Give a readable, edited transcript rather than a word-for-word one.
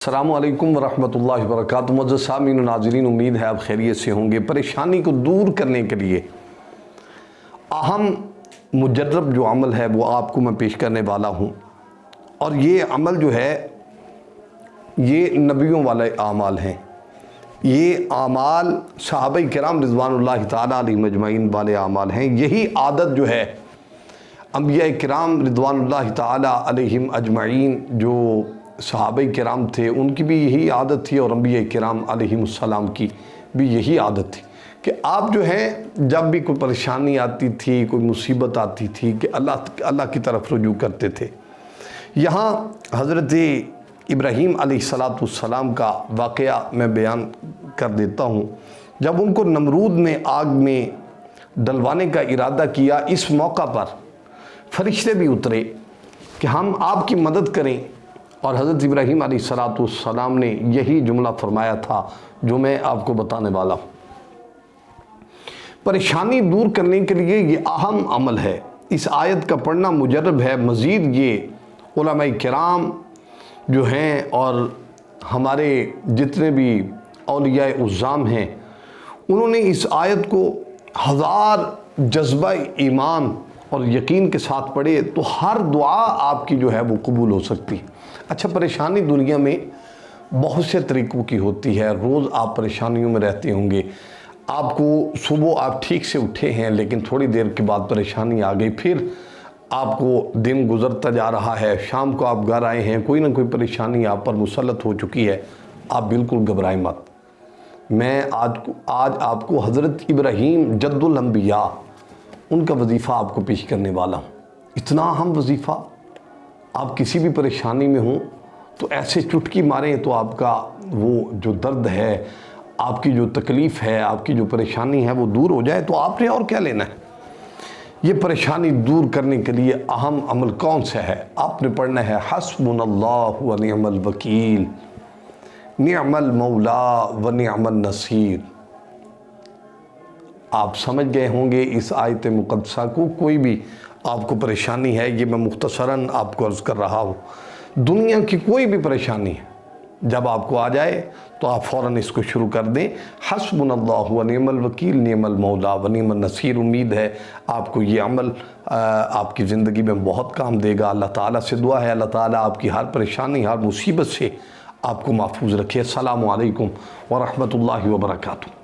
السلام علیکم ورحمۃ اللہ وبرکاتہ۔ معزز سامعین و ناظرین، امید ہے آپ خیریت سے ہوں گے۔ پریشانی کو دور کرنے کے لیے اہم مجرب جو عمل ہے وہ آپ کو میں پیش کرنے والا ہوں، اور یہ عمل جو ہے یہ نبیوں والے اعمال ہیں۔ یہ اعمال صحابہ کرام رضوان اللہ تعالیٰ علیہم اجمعین والے اعمال ہیں۔ یہی عادت جو ہے انبیاء کرام رضوان اللہ تعالیٰ علیہم اجمعین، جو صحابہ کرام تھے، ان کی بھی یہی عادت تھی، اور انبیاء کرام علیہم السلام کی بھی یہی عادت تھی کہ آپ جو ہیں جب بھی کوئی پریشانی آتی تھی، کوئی مصیبت آتی تھی، کہ اللہ کی طرف رجوع کرتے تھے۔ یہاں حضرت ابراہیم علیہ السلام کا واقعہ میں بیان کر دیتا ہوں۔ جب ان کو نمرود نے آگ میں ڈلوانے کا ارادہ کیا، اس موقع پر فرشتے بھی اترے کہ ہم آپ کی مدد کریں، اور حضرت ابراہیم علیہ السلام نے یہی جملہ فرمایا تھا جو میں آپ کو بتانے والا ہوں۔ پریشانی دور کرنے کے لیے یہ اہم عمل ہے۔ اس آیت کا پڑھنا مجرب ہے۔ مزید یہ علماء کرام جو ہیں اور ہمارے جتنے بھی اولیاء عظام ہیں، انہوں نے اس آیت کو ہزار جذبہ ایمان اور یقین کے ساتھ پڑھے تو ہر دعا آپ کی جو ہے وہ قبول ہو سکتی ہے۔ اچھا، پریشانی دنیا میں بہت سے طریقوں کی ہوتی ہے۔ روز آپ پریشانیوں میں رہتے ہوں گے۔ آپ کو صبح آپ ٹھیک سے اٹھے ہیں، لیکن تھوڑی دیر کے بعد پریشانی آ گئی، پھر آپ کو دن گزرتا جا رہا ہے، شام کو آپ گھر آئے ہیں، کوئی نہ کوئی پریشانی آپ پر مسلط ہو چکی ہے۔ آپ بالکل گھبرائیں مت۔ میں آج آپ کو حضرت ابراہیم جد الانبیاء ان کا وظیفہ آپ کو پیش کرنے والا ہوں۔ اتنا اہم وظیفہ، آپ کسی بھی پریشانی میں ہوں تو ایسے چٹکی ماریں تو آپ کا وہ جو درد ہے، آپ کی جو تکلیف ہے، آپ کی جو پریشانی ہے وہ دور ہو جائے۔ تو آپ نے اور کیا لینا ہے؟ یہ پریشانی دور کرنے کے لیے اہم عمل کون سا ہے؟ آپ نے پڑھنا ہے حسبنا اللہ و نعم الوکیل، نعم المولا و نعم النصیر۔ آپ سمجھ گئے ہوں گے اس آیت مقدسہ کو۔ کوئی بھی آپ کو پریشانی ہے، یہ میں مختصراً آپ کو عرض کر رہا ہوں، دنیا کی کوئی بھی پریشانی ہے، جب آپ کو آ جائے تو آپ فوراً اس کو شروع کر دیں، حسبنا اللہ و نعم الوکیل، نعم المولا و نعم النصیر۔ امید ہے آپ کو یہ عمل آپ کی زندگی میں بہت کام دے گا۔ اللہ تعالیٰ سے دعا ہے اللہ تعالیٰ آپ کی ہر پریشانی، ہر مصیبت سے آپ کو محفوظ رکھے۔ السلام علیکم ورحمۃ اللہ وبرکاتہ۔